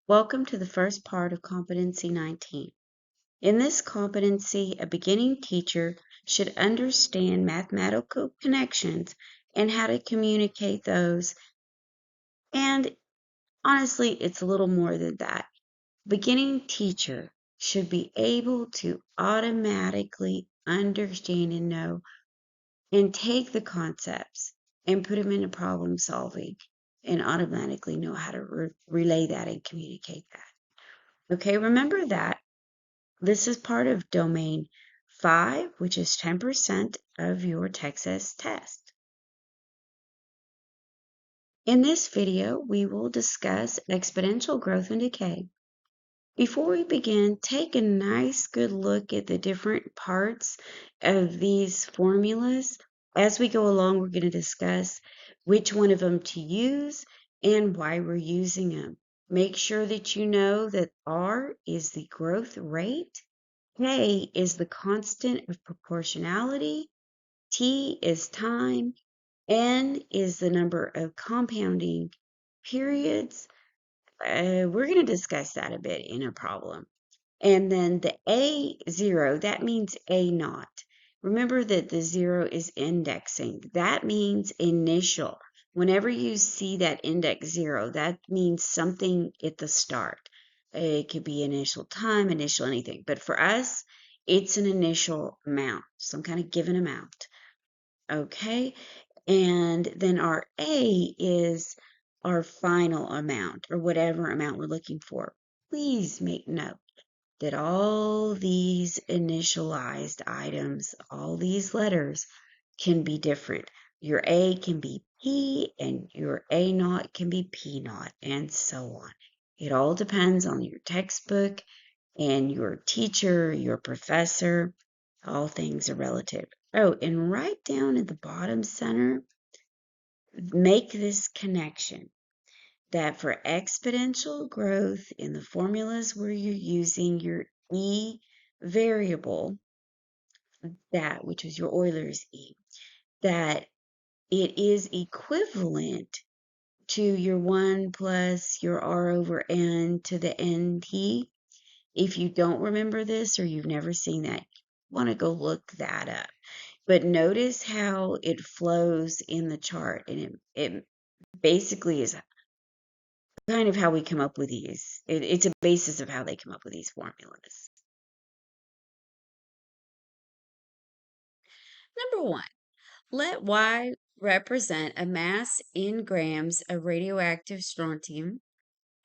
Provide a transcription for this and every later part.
Welcome to the first part of Competency 19. In this competency, a beginning teacher should understand mathematical connections and how to communicate those. And honestly, it's a little more than that. Beginning teacher should be able to automatically understand and know and take the concepts and put them into problem solving and automatically know how to relay that and communicate that. Okay, remember that this is part of domain 5, which is 10% of your TExES test. In this video, we will discuss exponential growth and decay. Before we begin, take a nice good look at the different parts of these formulas. As we go along, we're going to discuss which one of them to use and why we're using them. Make sure that you know that R is the growth rate, K is the constant of proportionality, T is time, N is the number of compounding periods. We're going to discuss that a bit in a problem. And then the A0, that means A naught. Remember that the 0 is indexing. That means initial. Whenever you see that index 0, that means something at the start. It could be initial time, initial anything. But for us, it's an initial amount, some kind of given amount. Okay? And then our A is our final amount or whatever amount we're looking for. Please make note that all these initialized items, all these letters can be different. Your A can be P and your A naught can be P naught and so on. It all depends on your textbook and your teacher, your professor. All things are relative. Oh, and right down at the bottom center, make this connection that for exponential growth in the formulas where you're using your E variable, that which is your Euler's E, that it is equivalent to your 1 plus your R over N to the NT. If you don't remember this or you've never seen that, you want to go look that up. But notice how it flows in the chart, and it basically is kind of how we come up with these. It's a basis of how they come up with these formulas. Number 1, let Y represent a mass in grams of radioactive strontium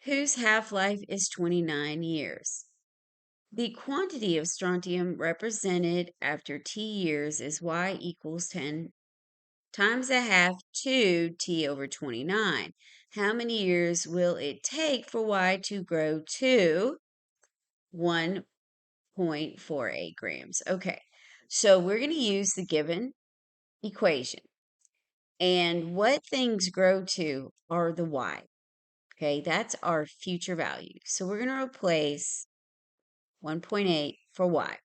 whose half-life is 29 years. The quantity of strontium represented after T years is Y equals 10 times a half to T over 29. How many years will it take for Y to grow to 1.48 grams? Okay, so we're going to use the given equation. And what things grow to are the Y. Okay, that's our future value. So we're going to replace 1.8 for Y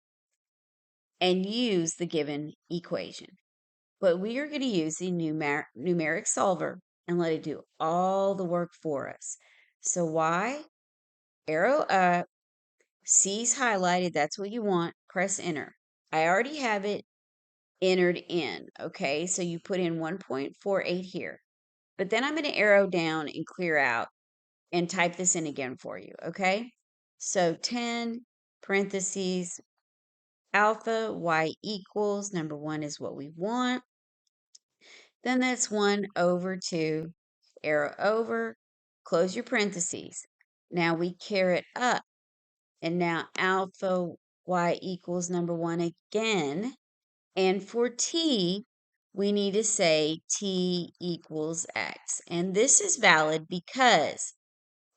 and use the given equation. But we are going to use the numeric solver and let it do all the work for us. So Y, arrow up, C's highlighted, that's what you want, press enter. I already have it entered in, okay? So you put in 1.48 here. But then I'm going to arrow down and clear out and type this in again for you, okay? So 10 parentheses alpha Y equals, number 1 is what we want. Then that's 1 over 2, arrow over, close your parentheses. Now we caret up, and now alpha Y equals number 1 again. And for T, we need to say T equals X. And this is valid because,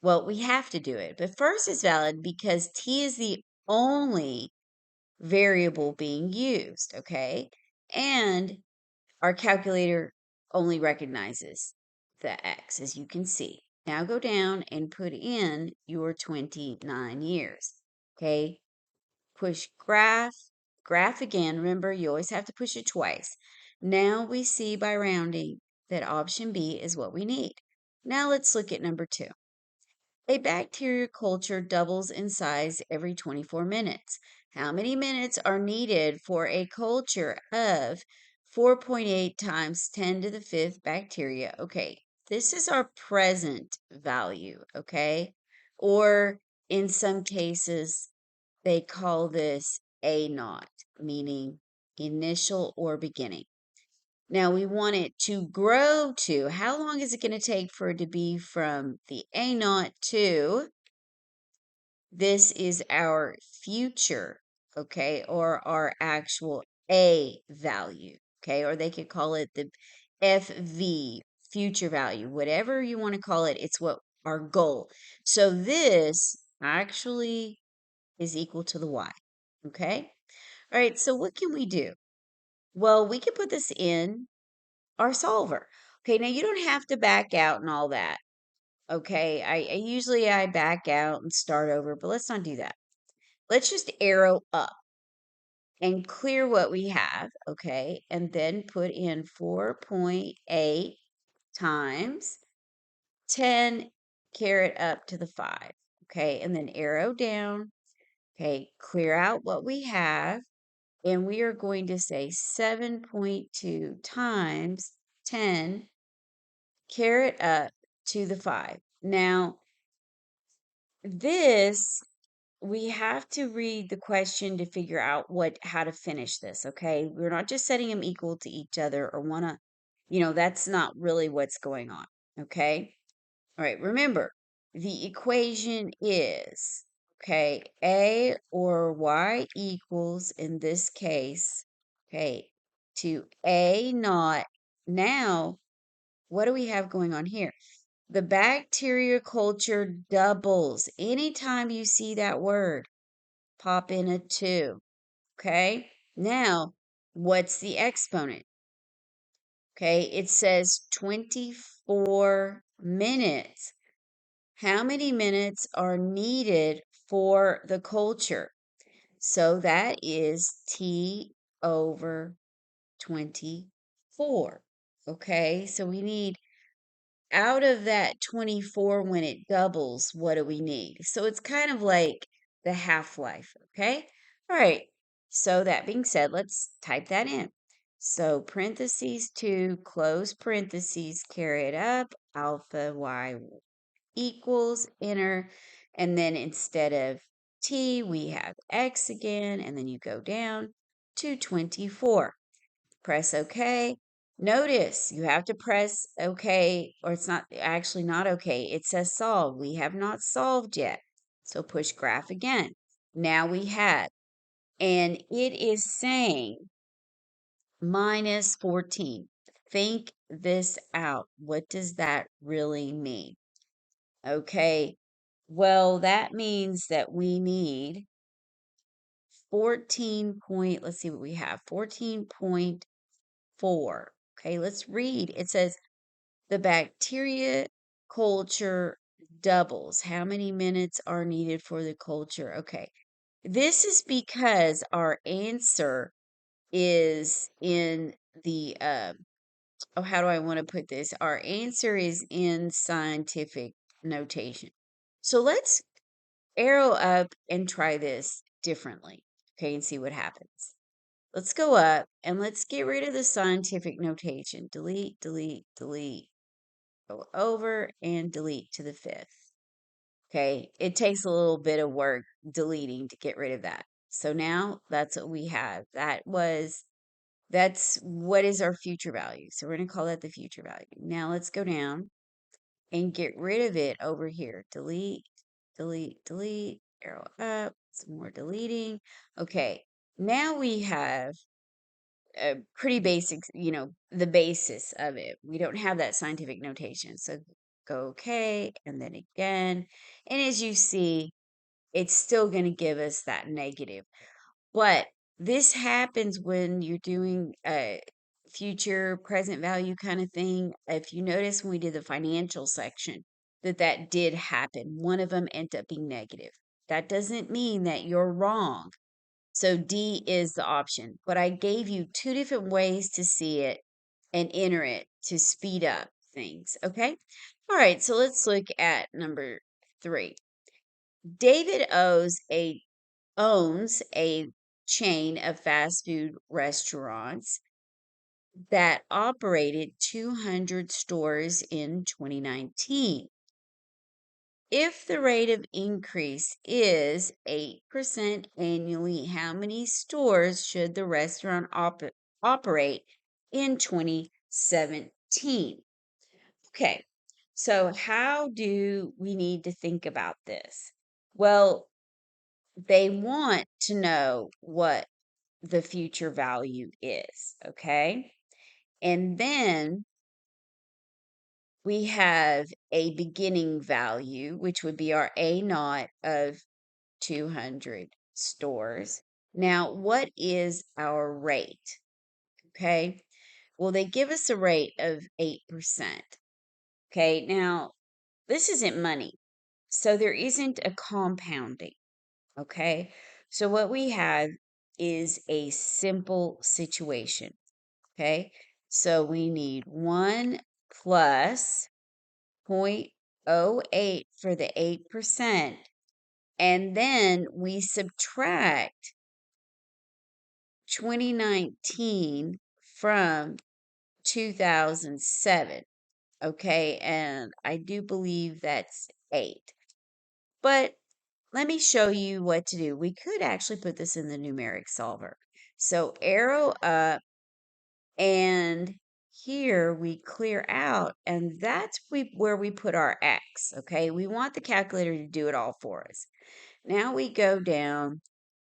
well, we have to do it. But first it's valid because T is the only variable being used, okay? And our calculator only recognizes the X, as you can see. Now go down and put in your 29 years, okay? Push graph, graph again. Remember, you always have to push it twice. Now we see by rounding that option B is what we need. Now let's look at number 2. A bacteria culture doubles in size every 24 minutes. How many minutes are needed for a culture of 4.8 times 10 to the fifth bacteria? Okay, this is our present value, okay? Or in some cases, they call this A naught, meaning initial or beginning. Now we want it to grow to, how long is it going to take for it to be from the A naught to, this is our future, okay, or our actual A value, okay, or they could call it the FV, future value, whatever you want to call it, it's what our goal. So this actually is equal to the Y, okay? All right, so what can we do? Well, we can put this in our solver. Okay, now you don't have to back out and all that. Okay, I usually I back out and start over, but let's not do that. Let's just arrow up and clear what we have, okay, and then put in 4.8 times 10 carry it up to the 5, okay, and then arrow down, okay, clear out what we have, and we are going to say 7.2 times 10 carry it up to the 5. Now, this we have to read the question to figure out how to finish this, okay? We're not just setting them equal to each other or wanna, that's not really what's going on, okay? All right, remember, the equation is, okay, A or Y equals, in this case, okay, to A naught. Now, what do we have going on here? The bacteria culture doubles. Anytime you see that word, pop in a 2. Okay. Now, what's the exponent? Okay. It says 24 minutes. How many minutes are needed for the culture? So that is T over 24. Okay. So we need out of that 24, when it doubles, what do we need? So it's kind of like the half-life, okay? All right. So that being said, let's type that in. So parentheses 2, close parentheses, carry it up, alpha y equals, enter, and then instead of t, we have x again, and then you go down to 24. Press OK. Notice you have to press OK, or it's not actually not OK. It says solve. We have not solved yet. So push graph again. Now we have, and it is saying minus 14. Think this out. What does that really mean? Okay. Well, that means that we need 14 point, let's see what we have, 14.4. Okay, let's read. It says the bacteria culture doubles. How many minutes are needed for the culture? Okay, this is because our answer is in the, oh, how do I want to put this? Our answer is in scientific notation. So let's arrow up and try this differently, okay, and see what happens. Let's go up and let's get rid of the scientific notation. Delete, delete, delete. Go over and delete to the 5th. Okay, it takes a little bit of work deleting to get rid of that. So now that's what we have. That's what is our future value. So we're going to call that the future value. Now let's go down and get rid of it over here. Delete, delete, delete, arrow up, some more deleting. Okay, now we have pretty basic, the basis of it. We don't have that scientific notation. So go okay, and then again. And as you see, it's still going to give us that negative. But this happens when you're doing a future present value kind of thing. If you notice when we did the financial section, that did happen. One of them ended up being negative. That doesn't mean that you're wrong. So D is the option, but I gave you 2 different ways to see it and enter it to speed up things. Okay. All right. So let's look at number 3. David owns a chain of fast food restaurants that operated 200 stores in 2019. If the rate of increase is 8% annually, how many stores should the restaurant operate in 2017? Okay, so how do we need to think about this? Well, they want to know what the future value is, okay? And then we have a beginning value, which would be our A naught of 200 stores. Now, what is our rate? Okay. Well, they give us a rate of 8%. Okay. Now, this isn't money. So there isn't a compounding. Okay. So what we have is a simple situation. Okay. So we need 1 plus 0.08 for the 8%. And then we subtract 2019 from 2007. Okay. And I do believe that's 8. But let me show you what to do. We could actually put this in the numeric solver. So arrow up, and here we clear out, and that's where we put our X. Okay. We want the calculator to do it all for us. Now we go down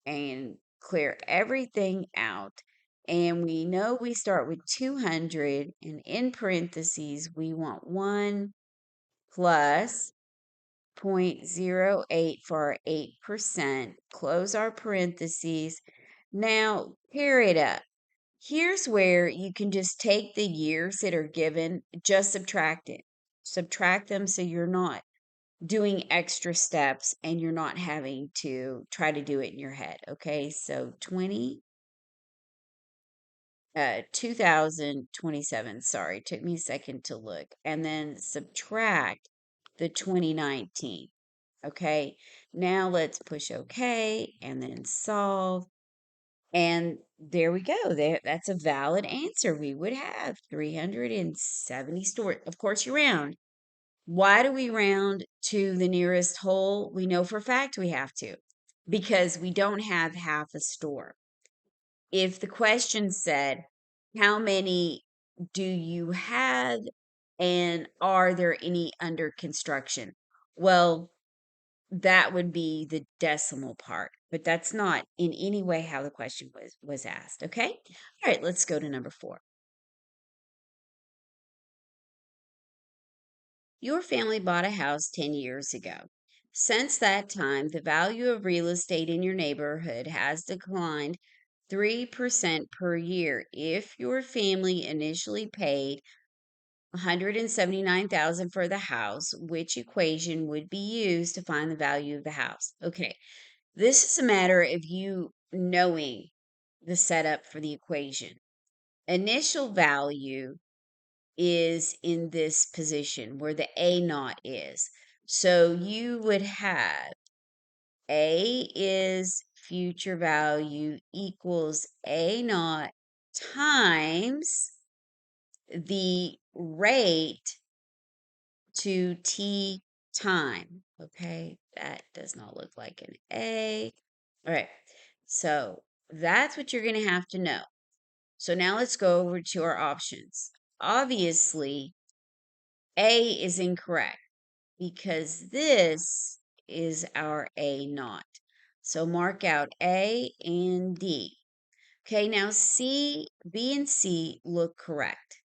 and clear everything out. And we know we start with 200, and in parentheses, we want 1 plus 0.08 for our 8%. Close our parentheses. Now, pair it up. Here's where you can just take the years that are given, just subtract it. Subtract them so you're not doing extra steps and you're not having to try to do it in your head. Okay, so 2027, sorry, took me a second to look, and then subtract the 2019. Okay, now let's push OK and then solve. And there we go. That's a valid answer. We would have 370 stores. Of course, you round. Why do we round to the nearest whole? We know for a fact we have to, because we don't have half a store. If the question said, how many do you have and are there any under construction? Well, that would be the decimal part, but that's not in any way how the question was asked. Okay. All right, let's go to number 4. Your family bought a house 10 years ago. Since that time, the value of real estate in your neighborhood has declined 3% per year. If your family initially paid $179,000 for the house, which equation would be used to find the value of the house? Okay. This is a matter of you knowing the setup for the equation. Initial value is in this position where the A naught is. So you would have A is future value equals A naught times the rate to T time. Okay, that does not look like an A. All right, so that's what you're going to have to know. So now let's go over to our options. Obviously, A is incorrect because this is our A naught. So mark out A and D. Okay, now C, B, and C look correct,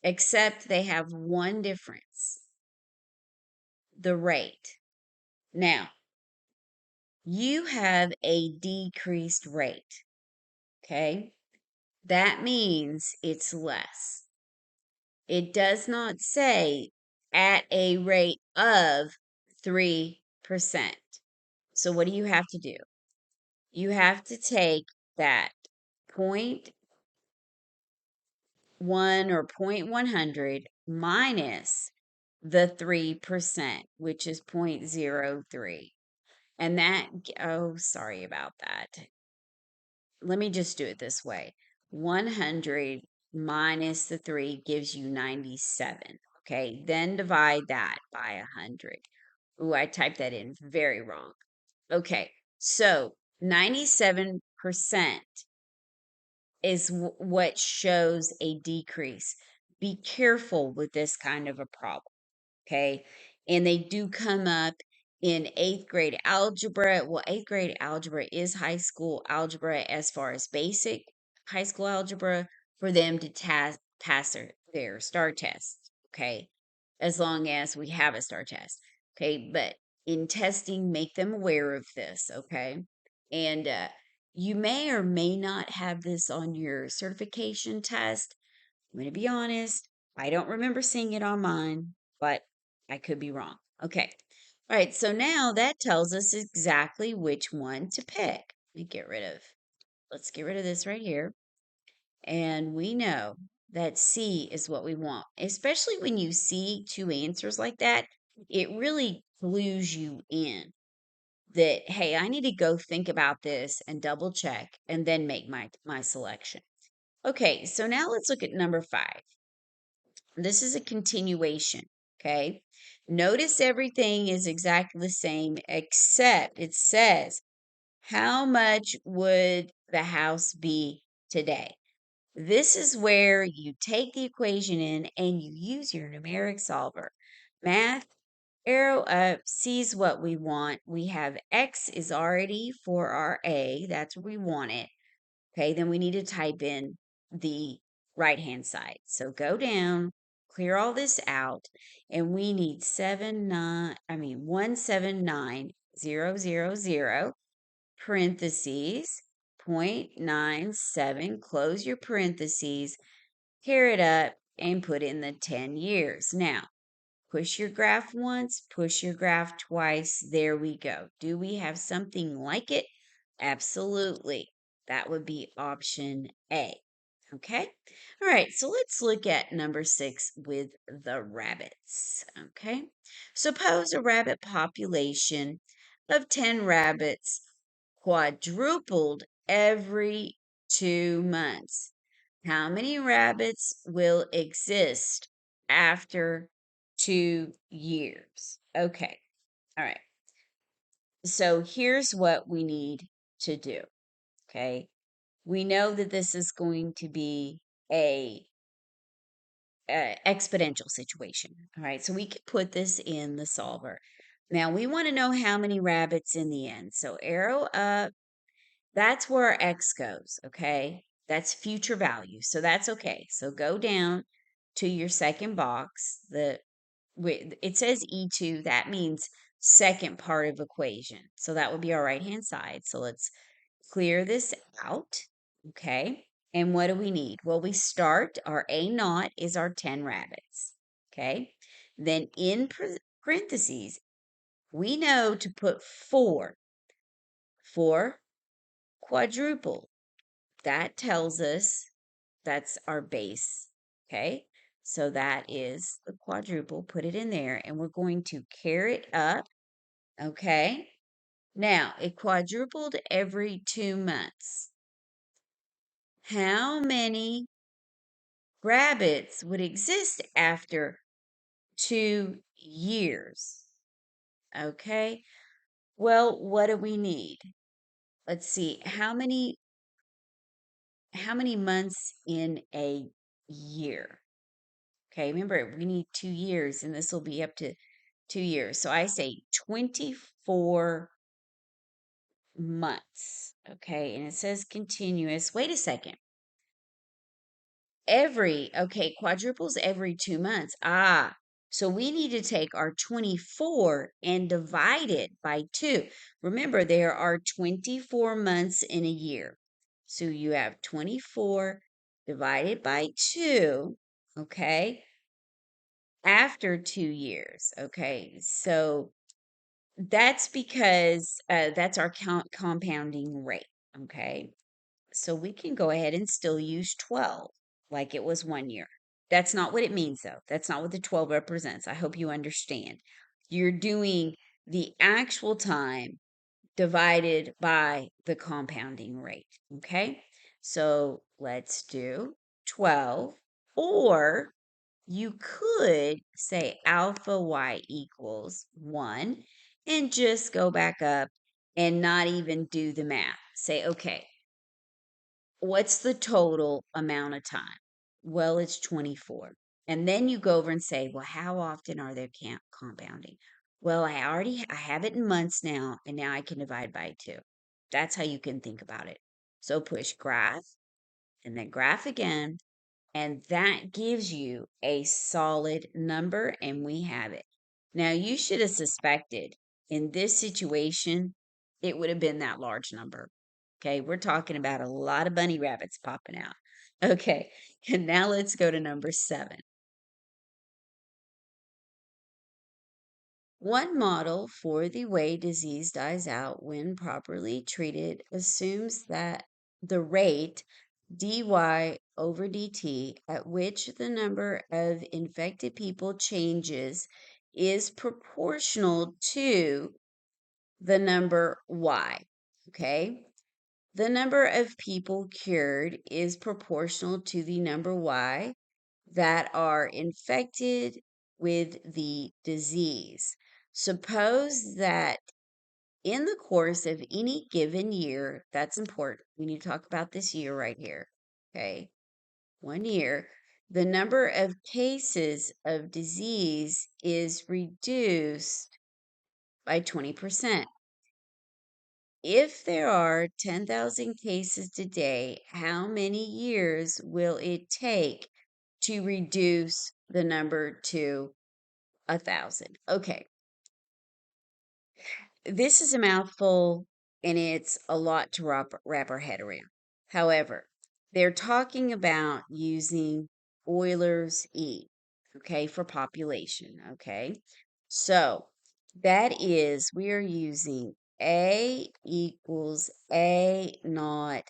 except they have one difference, the rate. Now, you have a decreased rate, okay? That means it's less. It does not say at a rate of 3%. So what do you have to do? You have to take that point 0.1 or 0.100 minus the 3%, which is 0.03. And that, oh, sorry about that. Let me just do it this way. 100 minus the 3 gives you 97. Okay, then divide that by 100. Ooh, I typed that in very wrong. Okay, so 97% is what shows a decrease. Be careful with this kind of a problem. Okay. And they do come up in eighth grade algebra. Well, eighth grade algebra is high school algebra as far as basic high school algebra for them to pass their STAR test. Okay. As long as we have a STAR test. Okay. But in testing, make them aware of this. Okay. And you may or may not have this on your certification test. I'm going to be honest. I don't remember seeing it on mine, but I could be wrong. Okay. All right. So now that tells us exactly which one to pick. Let's get rid of this right here. And we know that C is what we want, especially when you see two answers like that. It really clues you in that, hey, I need to go think about this and double check and then make my selection. Okay. So now let's look at number 5. This is a continuation, okay? Notice everything is exactly the same, except it says, how much would the house be today? This is where you take the equation in and you use your numeric solver. Math, arrow up, sees what we want. We have X is already for our A. That's where we want it. Okay, then we need to type in the right-hand side. So go down, clear all this out, and we need 179,000, parentheses, 0.97, close your parentheses, tear it up, and put in the 10 years. Now, push your graph once, push your graph twice. There we go. Do we have something like it? Absolutely. That would be option A. Okay. All right. So let's look at number 6 with the rabbits. Okay. Suppose a rabbit population of 10 rabbits quadrupled every 2 months. How many rabbits will exist after 2 years? Okay. All right. So here's what we need to do. Okay. We know that this is going to be a, exponential situation. All right. So we could put this in the solver. Now we want to know how many rabbits in the end. So arrow up. That's where our X goes, okay? That's future value. So that's okay. So go down to your second box. It says E2. That means second part of equation. So that would be our right-hand side. So let's clear this out, okay? And what do we need? Well, we start, our A naught is our 10 rabbits, okay? Then in parentheses, we know to put 4 for quadruple. That tells us that's our base. Okay. So that is the quadruple. Put it in there and we're going to carry it up. Okay. Now it quadrupled every 2 months. How many rabbits would exist after 2 years? Okay. Well, what do we need? Let's see. How many months in a year? Okay, remember we need 2 years and this will be up to 2 years. So I say 24 months. Okay, and it says continuous. Wait a second. Quadruples every 2 months. So we need to take our 24 and divide it by 2. Remember, there are 24 months in a year. So you have 24 divided by 2, okay, after 2 years. Okay, so that's because that's our compounding rate. Okay, so we can go ahead and still use 12 like it was 1 year. That's not what it means, though. That's not what the 12 represents. I hope you understand. You're doing the actual time divided by the compounding rate. Okay. So let's do 12, or you could say alpha y equals 1 and just go back up and not even do the math. Say, okay, what's the total amount of time? Well, it's 24. And then you go over and say, well, how often are they compounding? Well, I have it in months now, and now I can divide by 2. That's how you can think about it. So push graph and then graph again, and that gives you a solid number, and we have it. Now, you should have suspected in this situation, it would have been that large number. Okay, we're talking about a lot of bunny rabbits popping out. Okay, and now let's go to number 7. One model for the way disease dies out when properly treated assumes that the rate dy over dt at which the number of infected people changes is proportional to the number y. Okay, the number of people cured is proportional to the number y that are infected with the disease. Suppose that in the course of any given year, that's important. We need to talk about this year right here. Okay. 1 year, the number of cases of disease is reduced by 20%. If there are 10,000 cases today, how many years will it take to reduce the number to 1,000? Okay, this is a mouthful and it's a lot to wrap our head around. However, they're talking about using Euler's E, okay, for population, okay? So that is, we are using A equals A naught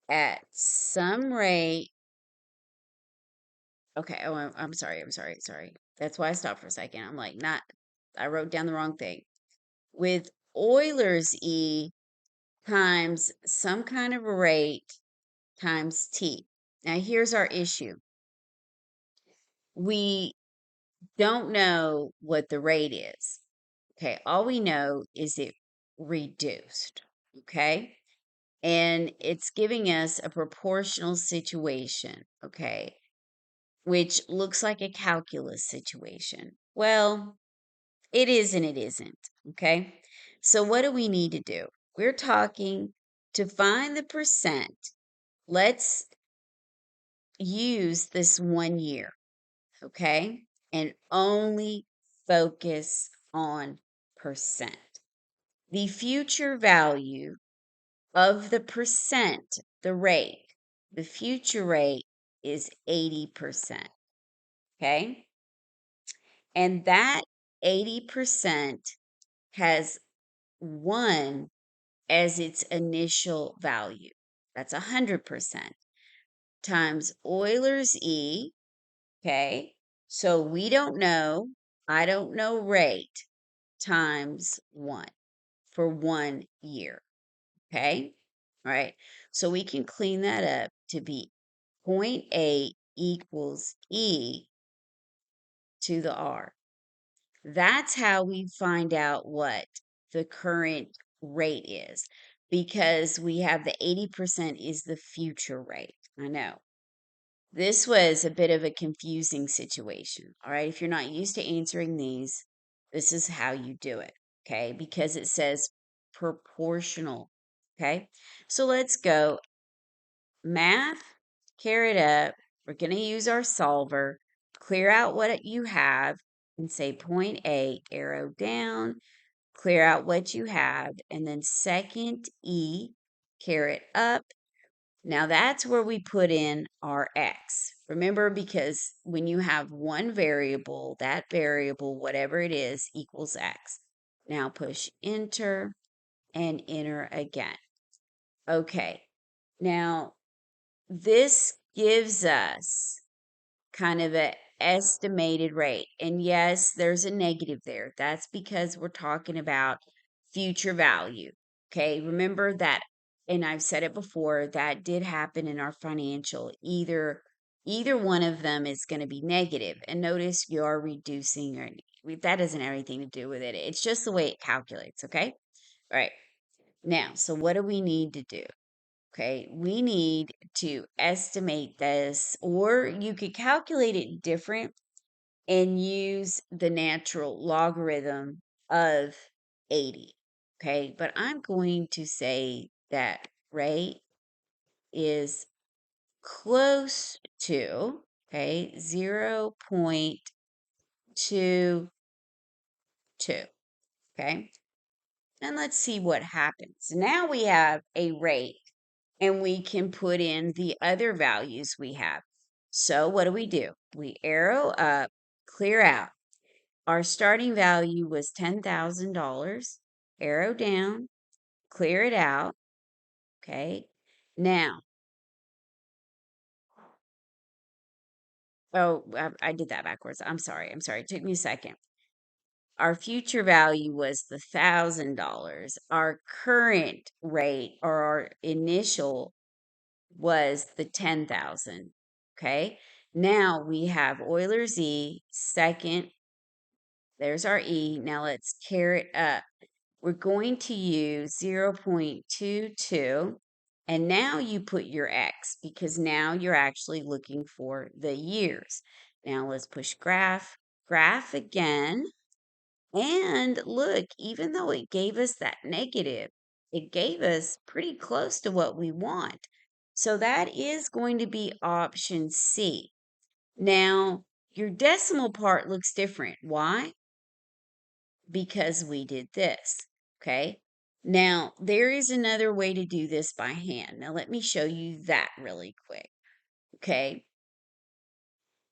at some rate. Okay, oh, I'm sorry. That's why I stopped for a second. I'm like, not, I wrote down the wrong thing. With Euler's E times some kind of a rate times t. Now, here's our issue. We don't know what the rate is. Okay, all we know is it reduced. Okay, and it's giving us a proportional situation. Okay, which looks like a calculus situation. Well, it is and it isn't. Okay, so what do we need to do? We're talking to find the percent. Let's use this 1 year, okay? And only focus on percent. The future value of the percent, the future rate is 80%, okay? And that 80% has 1 as its initial value. That's 100% times Euler's E. Okay. So we don't know, I don't know rate times 1 for 1 year. Okay. All right. So we can clean that up to be 0.8 equals E to the R. That's how we find out what the current rate is, because we have the 80% is the future rate. I know. This was a bit of a confusing situation. All right. If you're not used to answering these, this is how you do it. Okay. Because it says proportional. Okay. So let's go math, carry it up. We're going to use our solver, clear out what you have, and say point A, arrow down, clear out what you have, and then second E, caret up. Now that's where we put in our x. Remember, because when you have one variable, that variable, whatever it is, equals x. Now push enter and enter again. Okay, now this gives us kind of an estimated rate. And yes, there's a negative there. That's because we're talking about future value. Okay, remember that, and I've said it before, that did happen in our financial. Either one of them is going to be negative. And notice you're reducing, or that doesn't have anything to do with it. It's just the way it calculates, okay? All right. Now, so what do we need to do? Okay, we need to estimate this, or you could calculate it different and use the natural logarithm of 80. Okay, but I'm going to say that rate is close to, okay, 0.22. Okay, and let's see what happens. Now we have a rate and we can put in the other values we have. So what do? We arrow up, clear out. Our starting value was $10,000. Arrow down, clear it out. Okay. Now, oh, I did that backwards. I'm sorry. It took me a second. Our future value was the $1,000. Our current rate, or our initial, was the 10,000. Okay. Now we have Euler's E, second. There's our E. Now let's carry it up. We're going to use 0.22. And now you put your X, because now you're actually looking for the years. Now let's push graph again. And look, even though it gave us that negative, it gave us pretty close to what we want. So that is going to be option C. Now, your decimal part looks different. Why? Because we did this. Okay. Now, there is another way to do this by hand. Now, let me show you that really quick. Okay.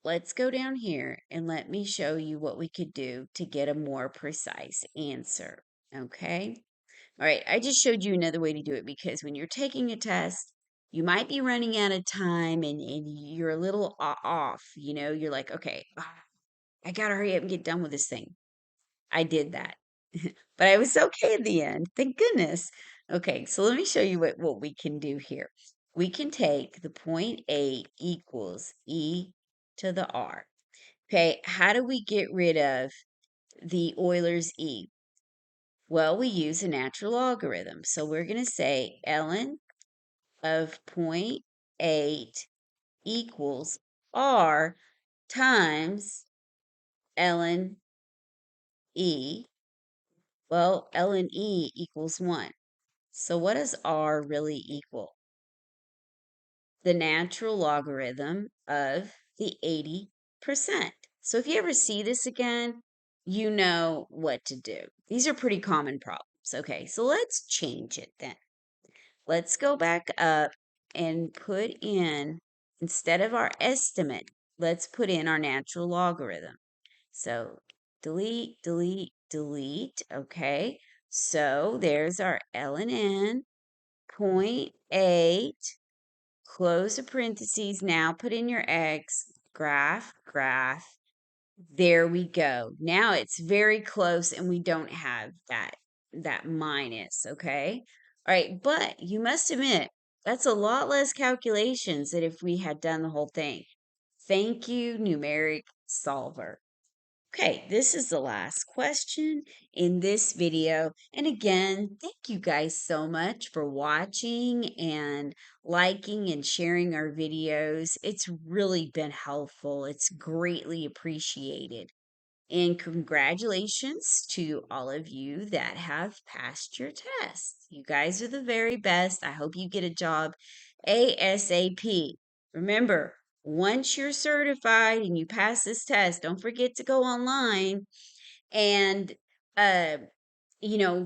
Let's go down here and let me show you what we could do to get a more precise answer. Okay. All right. I just showed you another way to do it, because when you're taking a test, you might be running out of time and you're a little off. You're like, okay, I got to hurry up and get done with this thing. I did that. But I was okay in the end. Thank goodness. Okay, so let me show you what we can do here. We can take the point 0.8 equals e to the r. Okay, how do we get rid of the Euler's E? Well, we use a natural logarithm. So we're going to say ln of 0.8 equals r times ln E. Well, ln E equals 1. So what does r really equal? The natural logarithm of the 80%. So if you ever see this again, you know what to do. These are pretty common problems. Okay, so let's change it then. Let's go back up and put in, instead of our estimate, let's put in our natural logarithm. So delete, delete, delete. Okay, so there's our ln 0.8, close the parentheses. Now put in your X, graph. There we go. Now it's very close and we don't have that minus, okay? All right, but you must admit, that's a lot less calculations than if we had done the whole thing. Thank you, numeric solver. Okay, this is the last question in this video. And again, thank you guys so much for watching and liking and sharing our videos. It's really been helpful. It's greatly appreciated. And congratulations to all of you that have passed your test. You guys are the very best. I hope you get a job ASAP. Remember, once you're certified and you pass this test, don't forget to go online and uh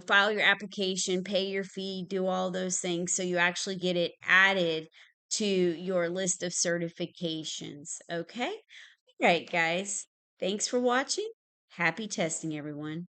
file your application, pay your fee, do all those things so you actually get it added to your list of certifications. Okay? All right, guys. Thanks for watching. Happy testing, everyone.